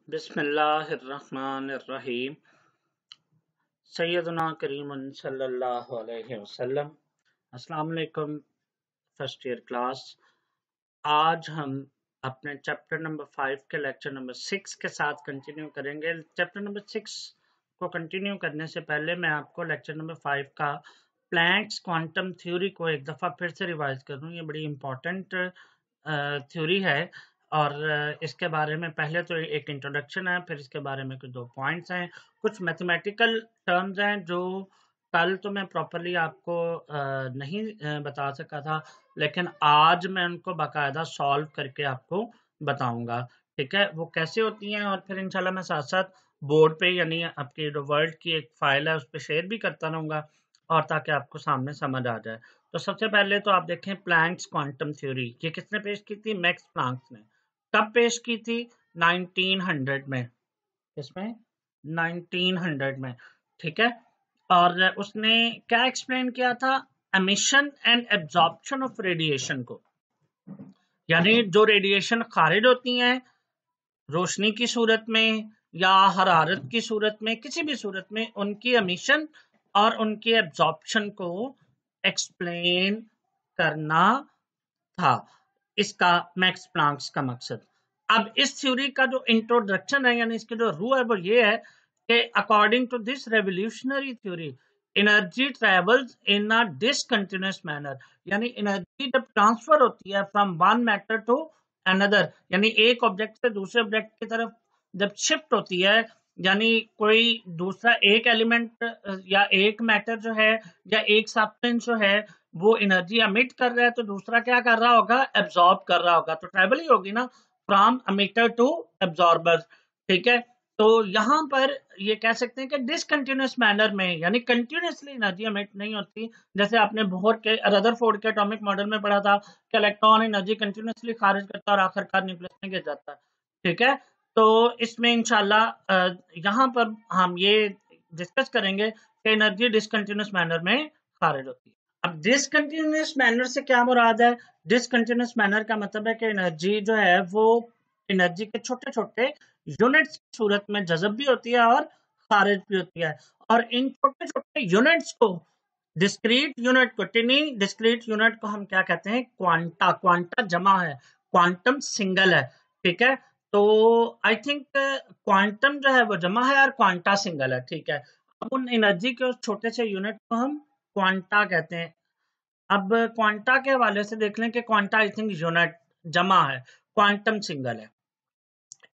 बिस्मिल्लाहिर्रहमानिर्रहीम। सैयदना करीमन सल्लल्लाहु अलैहि वसल्लम। अस्सलाम वालेकुम फर्स्ट ईयर क्लास। आज हम अपने चैप्टर नंबर 5 के लेक्चर नंबर 6 के साथ कंटिन्यू करेंगे। चैप्टर नंबर 6 को कंटिन्यू करने से पहले मैं आपको लेक्चर नंबर 5 का प्लैंक्स क्वांटम थ्योरी को एक दफ़ा फिर से रिवाइज कर दूं। ये बड़ी इंपॉर्टेंट थ्योरी है और इसके बारे में पहले तो एक इंट्रोडक्शन है, फिर इसके बारे में कुछ 2 पॉइंट्स हैं, कुछ मैथमेटिकल टर्म्स हैं जो कल तो मैं प्रॉपर्ली आपको नहीं बता सका था, लेकिन आज मैं उनको बाकायदा सॉल्व करके आपको बताऊंगा। ठीक है, वो कैसे होती हैं और फिर इंशाल्लाह मैं साथ साथ बोर्ड पे यानी आपके जो वर्ल्ड की एक फाइल है उस पर शेयर भी करता रहूंगा और ताकि आपको सामने समझ आ जाए। तो सबसे पहले तो आप देखें प्लैंक्स क्वांटम थ्योरी, ये किसने पेश की थी? मैक्स प्लैंक ने। कब पेश की थी? 1900 में। इसमें 1900 में। ठीक है, और उसने क्या एक्सप्लेन किया था? Emission and absorption of radiation को, यानी जो रेडिएशन खारिज होती हैं रोशनी की सूरत में या हरारत की सूरत में, किसी भी सूरत में उनकी एमिशन और उनकी एब्जॉर्प्शन को एक्सप्लेन करना था इसका मैक्स प्लैंक्स का मकसद। अब इस थ्योरी का जो इंट्रोडक्शन है यानी इसकी जो रूह है वो ये है कि according to this revolutionary theory energy travels in a discontinuous manner, यानी एनर्जी जब ट्रांसफर होती है from one matter to another, यानी एक ऑब्जेक्ट से दूसरे ऑब्जेक्ट की तरफ जब शिफ्ट होती है, यानी कोई दूसरा एक एलिमेंट या एक मैटर जो है या एक सब्सटेंस जो है वो एनर्जी एमिट कर रहा है तो दूसरा क्या कर रहा होगा? एब्जॉर्ब कर रहा होगा। तो ट्रेवल ही होगी ना फ्रॉम एमिटर टू एब्जॉर्बर। ठीक है, तो यहां पर ये कह सकते हैं कि डिसकंटिन्यूअस मैनर में, यानी कंटिन्यूअसली एनर्जी एमिट नहीं होती। जैसे आपने बोहर के रदरफोर्ड के एटॉमिक मॉडल में पढ़ा था कि इलेक्ट्रॉन एनर्जी कंटिन्यूअसली खारिज करता है और आखिरकार न्यूक्लियस में गिर जाता है। ठीक है, तो इसमें इंशाल्लाह यहाँ पर हम ये डिस्कस करेंगे कि एनर्जी डिसकंटिन्यूअस मैनर में खारिज होती है। अब डिसकंटिन्यूअस मैनर से क्या मुराद है? डिसकंटिन्यूअस मैनर का मतलब है कि एनर्जी जो है वो एनर्जी के छोटे छोटे यूनिट्स की सूरत में जज़ब भी होती है और खारिज भी होती है, और इन छोटे छोटे यूनिट्स को डिस्क्रीट यूनिट को टिनी डिस्क्रीट यूनिट को हम क्या कहते हैं? क्वांटा। क्वांटा जमा है, क्वांटम सिंगल है। ठीक है, तो आई थिंक क्वांटम जो है वो जमा है और क्वांटा सिंगल है। ठीक है, अब उन एनर्जी के उस छोटे से यूनिट को हम क्वांटा कहते हैं। अब क्वांटा के हवाले से देख लें कि क्वांटा आई थिंक यूनिट जमा है, क्वांटम सिंगल है।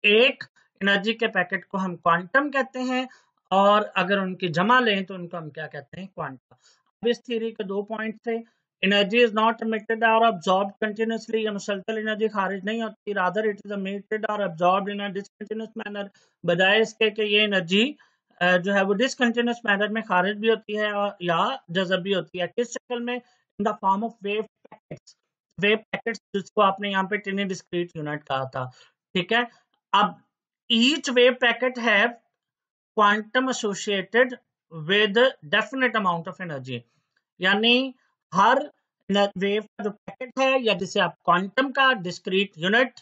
एक एनर्जी के पैकेट को हम क्वांटम कहते हैं और अगर उनकी जमा लें तो उनको हम क्या कहते हैं? क्वांटा। अब इस थ्योरी के 2 पॉइंट थे। एनर्जी इज नॉट emitted और absorbed continuously, ये मुसलसल एनर्जी खारिज नहीं होती, रादर इट इज emitted और absorbed in a discontinuous manner, बजाय इसके कि ये एनर्जी जो है वो डिसकंटिन्यूअस मैनर में खारिज भी होती है और या जज़ब भी होती है। किस शक्ल में? In the form of wave packets. Wave packets जिसको आपने यहाँ पे टिनी डिस्क्रीट यूनिट कहा था। ठीक है, अब each wave packet have quantum associated with definite amount of energy, यानी हर वेव का जो पैकेट है या जिसे आप क्वांटम का डिस्क्रीट यूनिट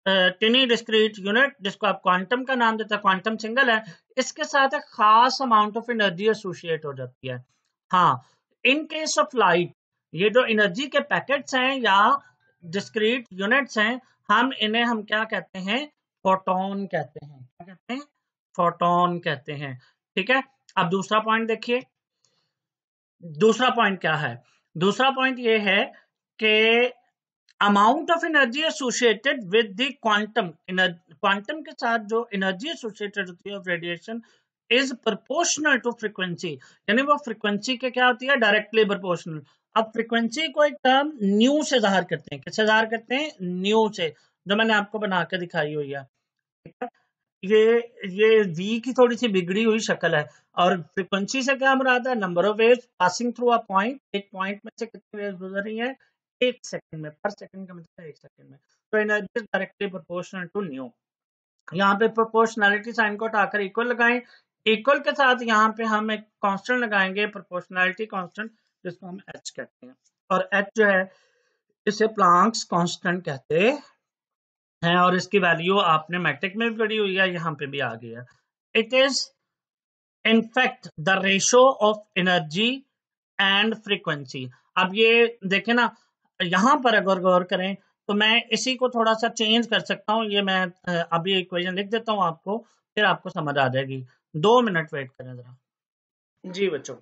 टिनी डिस्क्रीट यूनिट जिसको आप क्वांटम का नाम देते हैं, क्वांटम सिंगल है, इसके साथ एक खास अमाउंट ऑफ एनर्जी एसोसिएट हो जाती है। हाँ, इन केस ऑफ लाइट ये जो एनर्जी के पैकेट्स हैं या डिस्क्रीट यूनिट्स हैं, हम क्या कहते हैं? फोटोन कहते हैं। क्या कहते हैं? फोटोन कहते हैं। ठीक है, अब दूसरा पॉइंट देखिए। दूसरा पॉइंट क्या है? दूसरा पॉइंट ये है कि amount of energy associated with the quantum, quantum के साथ जो एनर्जी एसोसिएटेड होती है of radiation is proportional to frequency, यानी वो फ्रीक्वेंसी के क्या होती है? Directly proportional. अब फ्रीक्वेंसी को एक टर्म न्यू से जाहिर करते हैं। किससे जाहिर करते हैं? न्यू से, जो मैंने आपको बना के दिखाई हुई है। ठीक है, ये v की थोड़ी सी बिगड़ी हुई शक्ल है और फ्रीक्वेंसी से क्या मुराद है? Number of waves passing through a point. एक पॉइंट में से कितनी वेव्स गुजर रही हैं? 1 सेकंड में। पर सेकंड का मतलब 1 सेकंड में। तो energy is directly proportional to nu. यहाँ पे प्रोपोर्शनैलिटी साइन को हटाकर इक्वल लगाएं। इक्वल के साथ यहाँ पे हम एक कांस्टेंट लगाएंगे, प्रोपोर्शनैलिटी कांस्टेंट, जिसको हम h कहते हैं, और h जो है इसे प्लैंक्स कांस्टेंट कहते है और इसकी वैल्यू आपने मैट्रिक में भी पढ़ी हुई है, यहाँ पे भी आ गई है। It is in fact the ratio of energy and frequency। अब ये देखें ना, यहाँ पर अगर गौर करें तो मैं इसी को थोड़ा सा चेंज कर सकता हूँ। ये मैं अभी इक्वेशन लिख देता हूँ आपको, फिर आपको समझ आ जाएगी। 2 मिनट वेट करें जरा। जी बच्चों,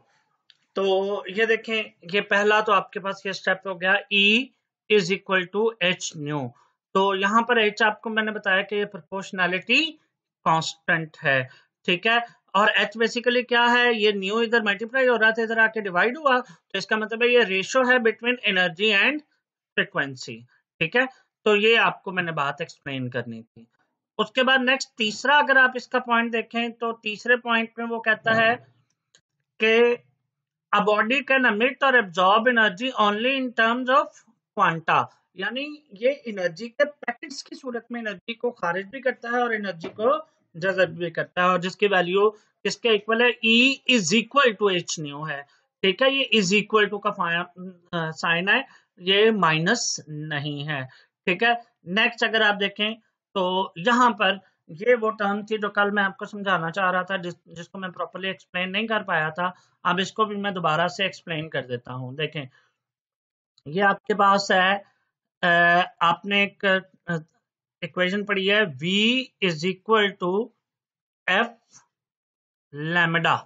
तो ये देखें, ये पहला तो आपके पास ये स्टेप हो गया, E is equal to h nu. तो यहाँ पर एच आपको मैंने बताया कि ये प्रोपोर्शनैलिटी कांस्टेंट है, ठीक है। और एच बेसिकली क्या है, ये न्यू इधर मल्टीप्लाई हो रहा था, इधर आके डिवाइड हुआ, तो इसका मतलब है ये रेशियो है बिटवीन एनर्जी एंड फ्रिक्वेंसी, ठीक है। तो ये आपको मैंने बात एक्सप्लेन करनी थी। उसके बाद नेक्स्ट तीसरा अगर आप इसका पॉइंट देखें तो तीसरे पॉइंट में वो कहता है कि a body can emit or absorb energy only in terms of quanta, यानी ये एनर्जी के पैकेट्स की सूरत में एनर्जी को खारिज भी करता है और एनर्जी को जज़ब भी करता है, और जिसकी वैल्यू किसके इक्वल है, E is equal to h nu है, ठीक है। ये इज इक्वल टू का साइन है, ये माइनस नहीं है, ठीक है। नेक्स्ट अगर आप देखें तो यहाँ पर ये वो टर्म थी जो कल मैं आपको समझाना चाह रहा था, जिसको मैं प्रॉपर्ली एक्सप्लेन नहीं कर पाया था। अब इसको भी मैं दोबारा से एक्सप्लेन कर देता हूं। देखें, ये आपके पास है, आपने एक इक्वेशन पढ़ी है, V is equal to f lambda.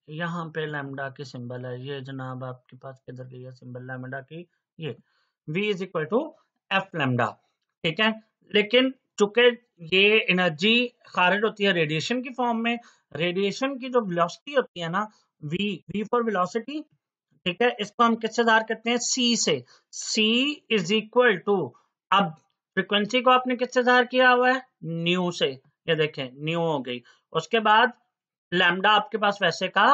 यहाँ पे लैम्डा की सिंबल है, ये जनाब आपके पास किधर गई है सिंबल लैम्डा की, ये V is equal to f lambda, ठीक है। लेकिन चूंकि ये एनर्जी खारिज होती है रेडिएशन की फॉर्म में, रेडिएशन की जो वेलोसिटी होती है ना, V फॉर वेलोसिटी, ठीक है, इसको हम किससे ज़ाहिर करते हैं, C से। C इज इक्वल टू, अब फ्रीक्वेंसी को आपने किससे ज़ाहिर किया हुआ है, न्यू से, ये देखें न्यू हो गई। उसके बाद लैम्डा आपके पास वैसे का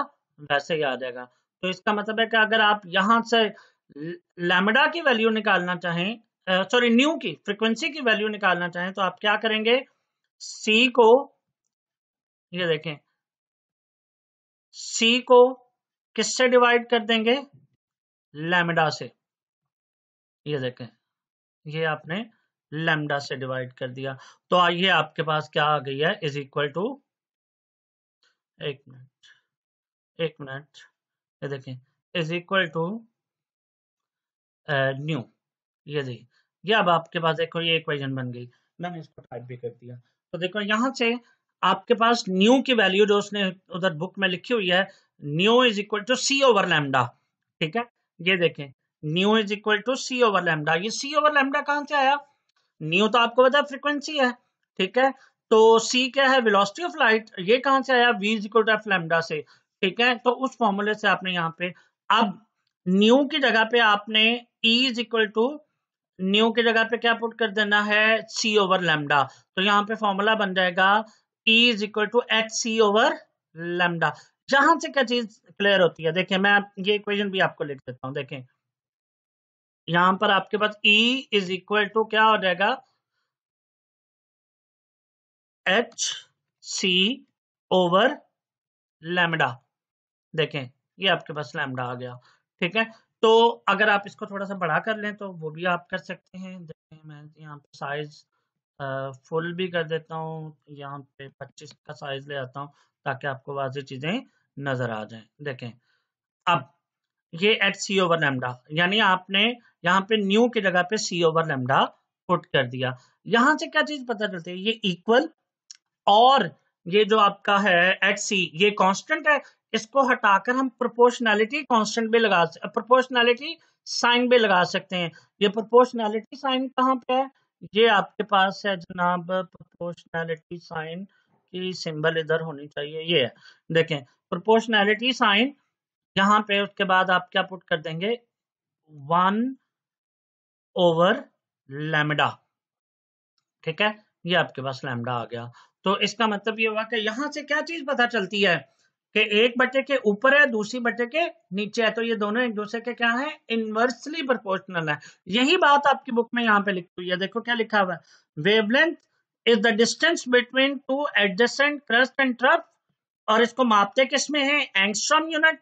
वैसे ही आ जाएगा। तो इसका मतलब है कि अगर आप यहां से लैम्डा की वैल्यू निकालना चाहें, सॉरी न्यू की फ्रीक्वेंसी की वैल्यू निकालना चाहें, तो आप क्या करेंगे, C को, ये देखें, C को किससे डिवाइड कर देंगे, लैम्डा से, ये देखें, ये आपने लैम्डा से डिवाइड कर दिया। तो आइए आपके पास क्या आ गई है, इज इक्वल टू, एक मिनट, ये देखें, इज इक्वल टू न्यू, ये देखिए, ये अब आपके पास देखो ये इक्वेशन बन गई। मैंने इसको टाइप भी कर दिया। तो देखो यहां से आपके पास न्यू की वैल्यू जो उसने उधर बुक में लिखी हुई है, nu is equal to C over lambda, ठीक है। ये देखें, nu is equal to C over lambda. ये C ओवर लैम्डा कहां से आया, न्यू तो आपको पता है फ्रीक्वेंसी है, ठीक है। तो C क्या है, वेलोसिटी ऑफ लाइट, ये कहां से आया, V is equal to f lambda से, ठीक है। तो उस फॉर्मूले से आपने यहाँ पे, अब न्यू की जगह पे आपने E is equal to, nu की जगह पे क्या पुट कर देना है, C ओवर लैम्डा। तो यहाँ पे फॉर्मूला बन जाएगा E is equal to h c over lambda. यहां से क्या चीज क्लियर होती है, देखें मैं ये इक्वेशन भी आपको लिख देता हूं। देखें यहां पर आपके पास E इज इक्वल टू क्या हो जाएगा, एच सी ओवर लैम्डा। देखें ये आपके पास लैम्डा आ गया, ठीक है। तो अगर आप इसको थोड़ा सा बड़ा कर लें तो वो भी आप कर सकते हैं। देखें मैं यहाँ पे साइज फुल भी कर देता हूँ, यहाँ पे 25 का साइज ले आता हूँ ताकि आपको वाज़ेह चीजें नजर आ जाएं। देखें अब ये एट सी ओवर लैम्डा, यानी आपने यहाँ पे न्यू की जगह पे C ओवर लैम्डा पुट कर दिया। यहां से क्या चीज पता चलती है, ये इक्वल, और ये जो आपका है एट सी, ये कांस्टेंट है, इसको हटाकर हम प्रोपोर्शनैलिटी कांस्टेंट भी लगा, प्रोपोर्शनैलिटी साइन भी लगा सकते हैं। ये प्रोपोर्शनैलिटी साइन कहाँ पे है, ये आपके पास है जनाब, प्रोपोर्शनैलिटी साइन की सिंबल इधर होनी चाहिए, ये है। देखें प्रोपोर्शनैलिटी साइन यहाँ पे, उसके बाद आप क्या पुट कर देंगे, 1 ओवर लैम्डा, ठीक है। ये आपके पास लैम्डा आ गया। तो इसका मतलब ये हुआ कि यहां से क्या चीज पता चलती है कि एक बटे के ऊपर है, दूसरी बटे के नीचे है, तो ये दोनों एक दूसरे के क्या है, इनवर्सली प्रोपोर्शनल है। यही बात आपकी बुक में यहाँ पे लिखी हुई है। देखो क्या लिखा हुआ है, wavelength is the distance between two adjacent crest and trough, और इसको मापते किसमें है, एंगस्ट्रॉम यूनिट,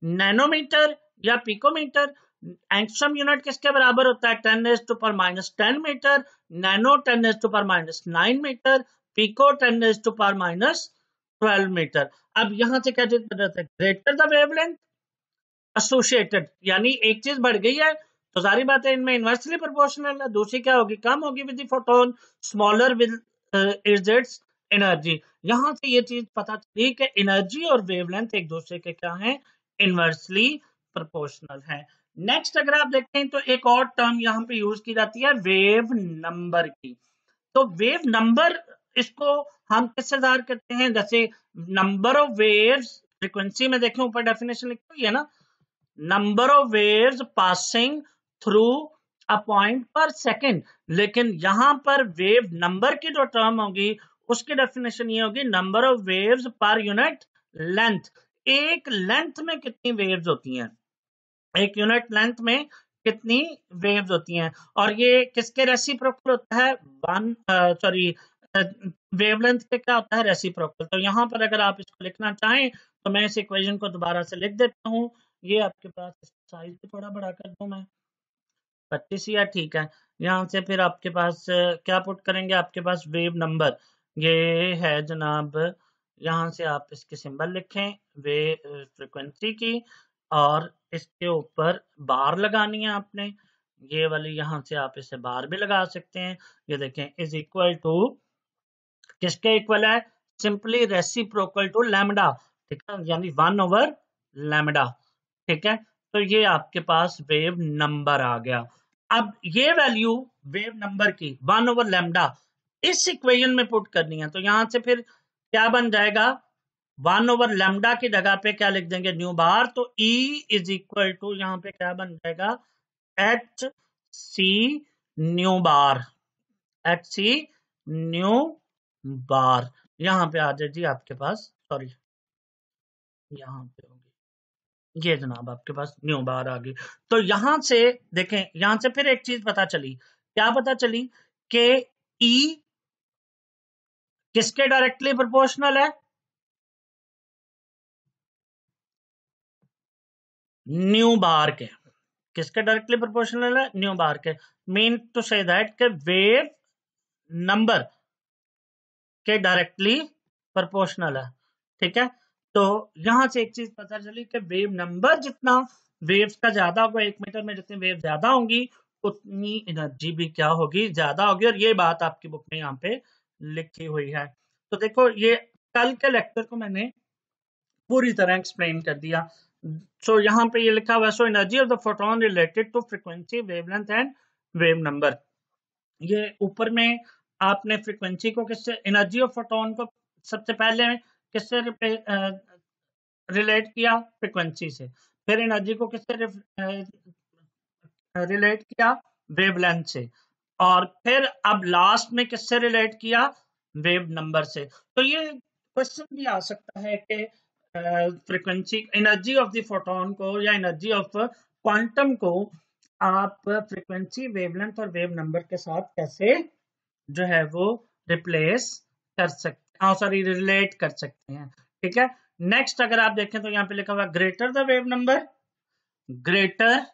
नैनोमीटर या पिकोमीटर। एंगस्ट्रॉम यूनिट किसके बराबर होता है? 10⁻⁻10 metre, nano 10⁻⁻9 metre, pico 10⁻⁻12 metre. अब यहां से क्या चीज बदलता है? ग्रेटर द वेवलेंथ एसोसिएटेड, यानी एक चीज बढ़ गई है तो सारी बातें इनमें इनवर्सली प्रोपोर्शनल है, दूसरी क्या होगी? कम होगी with the photon, smaller with its energy. यहां से ये चीज पता चली कि एनर्जी और वेवलेंथ एक दूसरे के क्या है? इनवर्सली प्रोपोर्शनल है। नेक्स्ट अगर आप देखें तो एक और टर्म यहाँ पे यूज की जाती है वेव नंबर की। तो वेव नंबर इसको हम किससे ज़ाहिर करते हैं? जैसे नंबर ऑफ वेव्स, फ्रीक्वेंसी में देखें ऊपर डेफिनेशन लिखी हुई है ना, number of waves passing through a point पर सेकेंड। लेकिन यहां पर वेव नंबर की जो टर्म होगी उसकी डेफिनेशन ये होगी number of waves per unit length. एक लेंथ में कितनी वेव्स होती हैं, एक यूनिट लेंथ में कितनी वेव्स होती हैं, और ये किसके रेसिप्रोकल होता है? वन सॉरी वेवलेंथ के क्या होता है? रेसिप्रोकल। तो यहाँ पर अगर आप इसको लिखना चाहें तो मैं इस इक्वेशन को दोबारा से लिख देता हूँ। ये आपके पास साइज भी थोड़ा बड़ा कर दूं मैं, 25 या ठीक है। यहाँ से फिर आपके पास क्या पुट करेंगे? आपके पास वेव नंबर ये है जनाब, यहाँ से आप इसके सिंबल लिखें वे फ्रीक्वेंसी की, और इसके ऊपर बार लगानी है आपने, ये वाली यहाँ से आप इसे बार भी लगा सकते हैं। ये देखें इज इक्वल टू किसके इक्वल है? सिंपली रेसिप्रोकल टू लैम्डा, ठीक है, यानी 1 ओवर लैम्डा, ठीक है। तो ये आपके पास वेव नंबर आ गया। अब ये वैल्यू वेव नंबर की 1 ओवर लैम्डा इस इक्वेशन में पुट करनी है, तो यहां से फिर क्या बन जाएगा? 1 ओवर लैम्डा की जगह पे क्या लिख देंगे? न्यू बार। तो E इज इक्वल टू यहाँ पे क्या बन जाएगा? एच सी न्यू बार, एच सी न्यू बार। यहाँ पे आ जाए जी आपके पास, सॉरी यहाँ पे होगी ये जनाब आपके पास न्यू बार आ गई। तो यहां से देखें, यहां से फिर एक चीज पता चली, क्या पता चली? कि E किसके डायरेक्टली प्रोपोर्शनल है? न्यू बार के। किसके डायरेक्टली प्रोपोर्शनल है? न्यू बार के। मीन टू से दैट के वेव नंबर के डायरेक्टली प्रोपोर्शनल है, ठीक है। तो यहां से एक चीज पता चली कि वेव नंबर जितना वेव्स का ज्यादा होगा, 1 मीटर में जितनी वेव ज्यादा होंगी उतनी एनर्जी भी क्या होगी? ज्यादा होगी। और ये बात आपकी बुक में यहाँ पे लिखी हुई है। तो देखो ये कल के लेक्चर को मैंने पूरी तरह एक्सप्लेन कर दिया। सो यहाँ पे ये लिखा हुआ है, so energy of the photon related to frequency, wavelength and wave number. ये ऊपर में आपने फ्रीक्वेंसी को किससे, एनर्जी ऑफ फोटोन को सबसे पहले किससे रिलेट किया? फ्रीक्वेंसी से। फिर एनर्जी को किससे रिलेट किया? वेवलेंथ से। और फिर अब लास्ट में किससे रिलेट किया? वेव नंबर से। तो ये क्वेश्चन भी आ सकता है कि frequency, energy of the photon को या एनर्जी ऑफ क्वांटम को आप फ्रीक्वेंसी, वेवलेंथ और वेव नंबर के साथ कैसे जो है वो रिप्लेस कर सकते हैं, सॉरी रिलेट कर सकते हैं, ठीक है। नेक्स्ट अगर आप देखें तो यहाँ पे लिखा हुआ greater the wave number, greater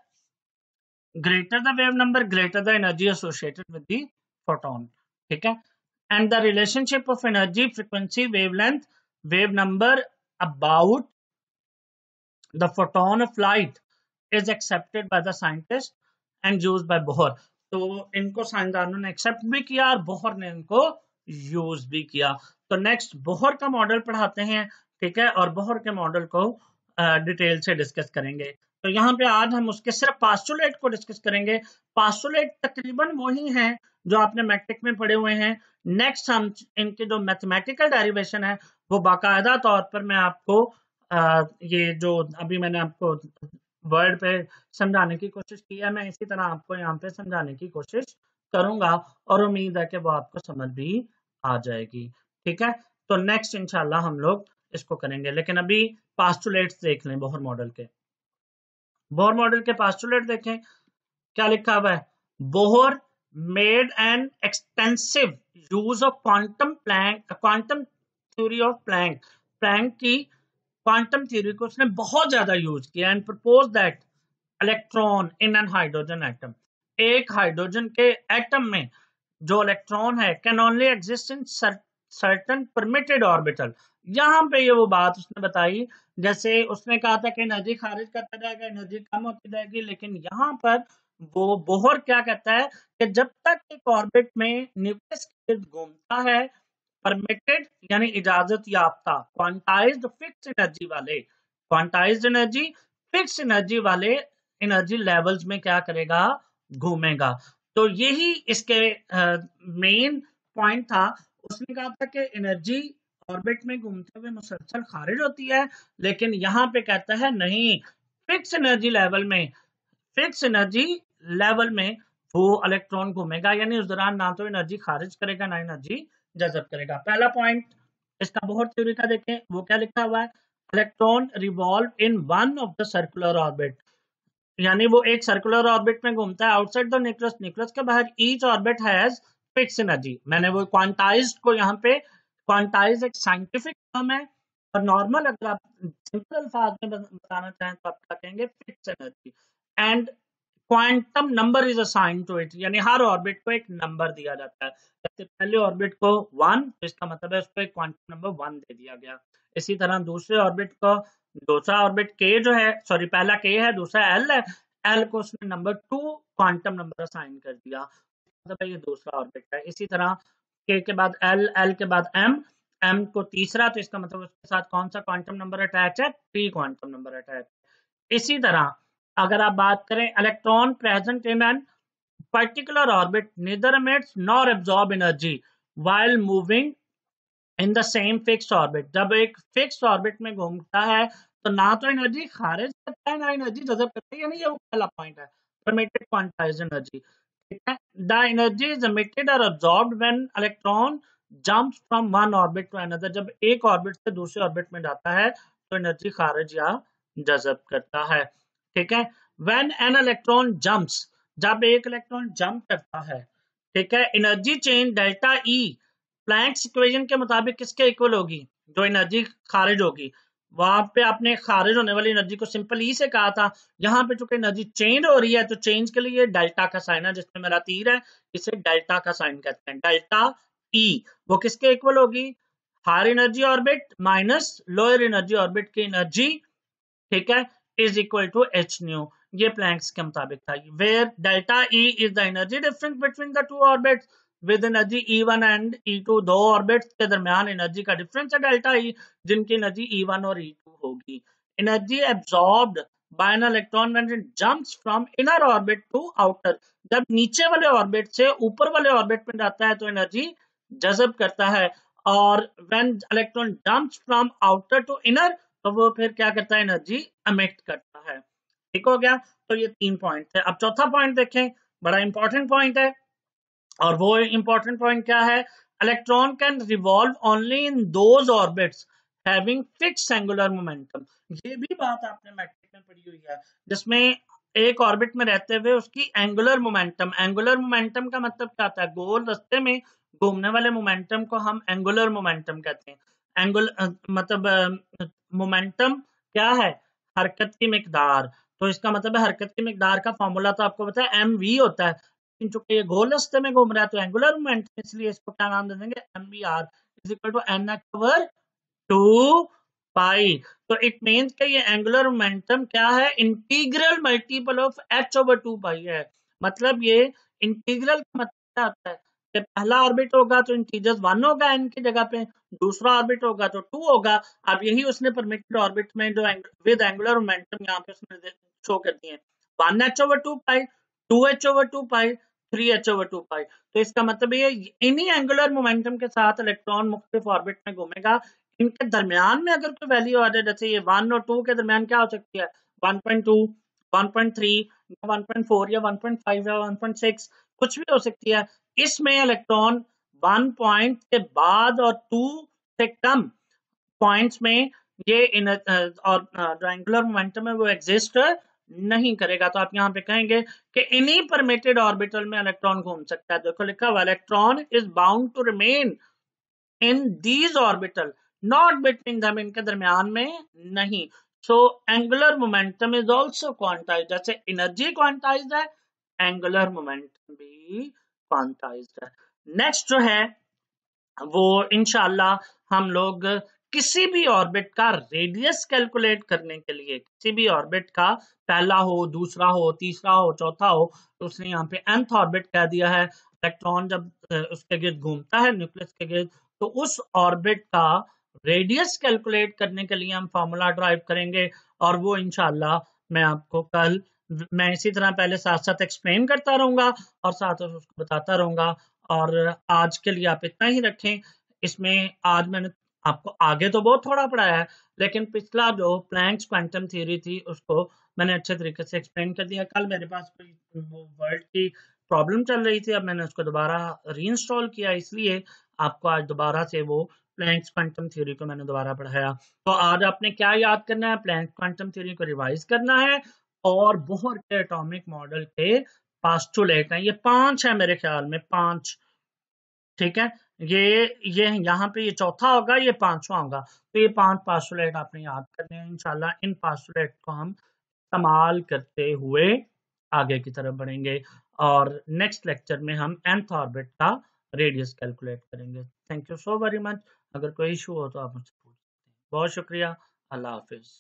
greater the wave number, greater the energy associated with the photon, ठीक है। And the relationship of energy, frequency, wavelength, wave number about the photon of light is accepted by the scientist and used by Bohr. तो इनको साइंसदानों ने accept भी किया और Bohr ने इनको यूज भी किया। तो नेक्स्ट बोहर का मॉडल पढ़ाते हैं, ठीक है, और बोहर के मॉडल को डिटेल से डिस्कस करेंगे। तो यहाँ पे आज हम उसके सिर्फ पास्टुलेट को डिस्कस करेंगे। पास्टुलेट तकरीबन वही हैं जो आपने मैट्रिक में पढ़े हुए हैं। नेक्स्ट हम इनके जो मैथमेटिकल डेरिवेशन है वो बाकायदा तौर पर मैं आपको ये जो अभी मैंने आपको वर्ड पे समझाने की कोशिश की है, मैं इसी तरह आपको यहाँ पे समझाने की कोशिश करूंगा और उम्मीद है कि वो आपको समझ भी आ जाएगी, ठीक है। तो नेक्स्ट इंशाल्लाह हम लोग इसको करेंगे, लेकिन अभी पास्टुलेट्स देख लें बोहर मॉडल के। बोहर मॉडल के पास्टुलेट देखें, क्या लिखा हुआ है? Bohr made an extensive use of quantum theory of Planck की क्वांटम थ्योरी को उसने बहुत ज्यादा यूज किया and propose that electron in an hydrogen atom, एक हाइड्रोजन के एटम में जो इलेक्ट्रॉन है can only exist in certain permitted orbital. यहाँ पे ये वो बात उसने बताई, जैसे उसने कहा था कि एनर्जी खारिज करता जाएगा, एनर्जी कम होती जाएगी, लेकिन यहाँ पर वो बोहर क्या कहता है कि जब तक एक ऑर्बिट में न्यूक्लियस के इर्द घूमता है, परमिटेड यानी इजाजत याफ्ता क्वांटाइज्ड फिक्स एनर्जी वाले, क्वांटाइज्ड एनर्जी फिक्स एनर्जी वाले एनर्जी लेवल्स में क्या करेगा, घूमेगा। तो यही इसके मेन पॉइंट था। उसने कहा था कि एनर्जी ऑर्बिट में घूमते हुए मुसलसल खारिज होती है, लेकिन यहाँ पे कहता है नहीं, फिक्स एनर्जी लेवल में, फिक्स एनर्जी लेवल में वो इलेक्ट्रॉन घूमेगा, यानी उस दौरान ना तो एनर्जी खारिज करेगा ना एनर्जी जज़ब करेगा। पहला पॉइंट इसका बोहर थ्योरी का देखें, वो क्या लिखा हुआ है, electron revolve in one of the circular orbit, यानी वो एक सर्कुलर ऑर्बिट में घूमता है आउटसाइड द न्यूक्लियस, न्यूक्लियस के बाहर each orbit has fix energy. मैंने वो क्वांटाइज्ड को यहाँ पे, क्वांटाइज एक साइंटिफिक टर्म है, और नॉर्मल अगर आप सिंपल अल्फाज में बताना चाहें तो आप क्या कहेंगे, fix energy. And quantum number is assigned to it, यानी हर ऑर्बिट को एक नंबर दिया जाता है। जैसे पहले ऑर्बिट को 1, तो इसका मतलब है उसको एक क्वांटम नंबर 1 दे दिया गया। इसी तरह दूसरे ऑर्बिट को, दूसरा ऑर्बिट के जो है, सॉरी पहला के है दूसरा एल है, एल को उसने नंबर 2 क्वांटम नंबर असाइन कर दिया, मतलब ये दूसरा ऑर्बिट है। इसी तरह के बाद एल, एल के बाद एम, एम को तीसरा, तो इसका मतलब उसके साथ कौन सा क्वांटम नंबर अटैच है, 3 क्वांटम नंबर अटैच। इसी तरह अगर आप बात करें electron present in an particular orbit neither emits nor absorb energy while moving in the same fixed orbit, जब एक फिक्स ऑर्बिट में घूमता है तो ना तो एनर्जी खारिज करता है ना एनर्जी जज़ब करता है, यानी ये वो पहला पॉइंट है, परमिटेड क्वांटाइज्ड एनर्जी। ठीक है, the energy is emitted or absorbed when electron jumps from one orbit to another, जब एक ऑर्बिट से दूसरे ऑर्बिट में जाता है तो एनर्जी खारिज या जज़ब करता है। ठीक है, when an electron jumps, जब एक इलेक्ट्रॉन जंप करता है, ठीक है, energy change delta E Planck's equation के मुताबिक किसके इक्वल होगी, जो एनर्जी खारिज होगी। वहां पे आपने खारिज होने वाली एनर्जी को सिंपल ई से कहा था, यहाँ पे चूंकि एनर्जी चेंज हो रही है तो चेंज के लिए डेल्टा का साइन है, जिसमें मेरा तीर है, इसे डेल्टा का साइन कहते हैं, डेल्टा ई। वो किसके इक्वल होगी, higher energy orbit minus lower energy orbit की एनर्जी, ठीक है, is equal to h nu. ये प्लैंक्स के मुताबिक था, where delta E is the energy difference between the two orbits with energy E1 and E2, दो orbits के दरमियान एनर्जी का डिफरेंस है डेल्टा ई, जिनकी एनर्जी E1 और E2 होगी। Energy absorbed by an electron when it jumps from inner orbit to outer, जब नीचे वाले ऑर्बिट से ऊपर वाले ऑर्बिट में जाता है तो एनर्जी जज़ब करता है, और when electron jumps from outer to inner तो वो फिर क्या करता है, एनर्जी एमिट करता है। ठीक हो गया, तो ये 3 पॉइंट थे। अब चौथा पॉइंट देखें, बड़ा इंपॉर्टेंट पॉइंट है, और वो इंपॉर्टेंट पॉइंट क्या है, electron can revolve only in those orbits having fixed angular momentum. ये भी बात आपने मैट्रिक में पढ़ी हुई है, जिसमें एक ऑर्बिट में रहते हुए उसकी एंगुलर मोमेंटम, एंगुलर मोमेंटम का मतलब क्या होता है, गोल रास्ते में घूमने वाले मोमेंटम को हम एंगुलर मोमेंटम कहते हैं। मतलब मोमेंटम क्या है, हरकत की मिकदार, तो इसका मतलब है हरकत की मिकदार का फॉर्मूला तो आपको पता है mv होता है, लेकिन चूंकि ये गोल रास्ते में घूम रहा है तो एंगुलर मोमेंटम, इसलिए इसको क्या नाम दे देंगे, mvr is equal to n/2 pi. तो इट मींस कि ये एंगुलर मोमेंटम क्या है, इंटीग्रल मल्टीपल ऑफ h/2 पाई है। मतलब ये इंटीग्रल का मतलब क्या होता है कि पहला ऑर्बिट होगा तो इंटीजर्स 1 होगा n की जगह पे, दूसरा ऑर्बिट होगा तो 2 होगा। अब यही उसने परमिटेड ऑर्बिट में जो विद एंगुलर मोमेंटम यहाँ पे उसने शो कर दिए, 1h/2 पाई, 2h/2 पाई, 3h/2 पाई। तो इसका मतलब ये इन्हीं एंगुलर मोमेंटम के साथ इलेक्ट्रॉन मुख्तलिफ ऑर्बिट में घूमेगा। इनके दरमियान में अगर कोई वैल्यू आ जाए, जैसे ये 1 और 2 के दरमियान क्या हो सकती है, 1.2, 1.3, 1.4 या 1.5 या 1.6 कुछ भी हो सकती है। इसमें इलेक्ट्रॉन 1 पॉइंट के बाद और 2 से कम पॉइंट्स में ये और जो एंगुलर मोमेंटम है वो एग्जिस्ट नहीं करेगा। तो आप यहाँ पे कहेंगे कि इन्हीं परमिटेड ऑर्बिटल में इलेक्ट्रॉन घूम सकता है। देखो लिखा हुआ, electron is bound to remain in these orbital not between them, इनके दरमियान में नहीं। So angular momentum is also quantised, जैसे एनर्जी क्वांटाइज्ड है, एंगुलर मोमेंटम भी क्वांटाइज्ड है। नेक्स्ट जो है वो इंशाल्लाह हम लोग किसी भी ऑर्बिट का रेडियस कैलकुलेट करने के लिए, किसी भी ऑर्बिट का पहला हो, दूसरा हो, तीसरा हो, चौथा हो, तो उसने यहाँ पे nth ऑर्बिट कह दिया है। इलेक्ट्रॉन जब उसके गिर्द घूमता है न्यूक्लियस के गिर्द, तो उस ऑर्बिट का रेडियस कैलकुलेट करने के लिए हम फॉर्मूला ड्राइव करेंगे, और वो इंशाल्लाह मैं आपको कल, मैं इसी तरह पहले साथ साथ एक्सप्लेन करता रहूंगा और साथ साथ उसको बताता रहूंगा। और आज के लिए आप इतना ही रखें। इसमें आज मैंने आपको आगे तो बहुत थोड़ा पढ़ाया है, लेकिन पिछला जो प्लैंक्स क्वांटम थ्योरी थी उसको मैंने अच्छे तरीके से एक्सप्लेन कर दिया। कल मेरे पास कोई वो वर्ड की प्रॉब्लम चल रही थी, अब मैंने उसको दोबारा रीइंस्टॉल किया, इसलिए आपको आज दोबारा से वो प्लैंक्स क्वांटम थ्योरी को मैंने दोबारा पढ़ाया। तो आज आपने क्या याद करना है, प्लैंक्स क्वांटम थ्योरी को रिवाइज करना है, और बोहर के एटॉमिक मॉडल के पास्टुलेट हैं, ये 5 है मेरे ख्याल में, 5, ठीक है। ये यहाँ पे ये चौथा होगा, ये 5वां होगा, तो ये 5 पास्टुलेट आपने याद करने हैं। इंशाल्लाह इन पास्टुलेट को हम इस्तेमाल करते हुए आगे की तरफ बढ़ेंगे, और नेक्स्ट लेक्चर में हम nth ऑर्बिट का रेडियस कैलकुलेट करेंगे। Thank you so very much. अगर कोई इशू हो तो आप मुझसे पूछ सकते हैं। बहुत शुक्रिया। अल्लाह हाफिज।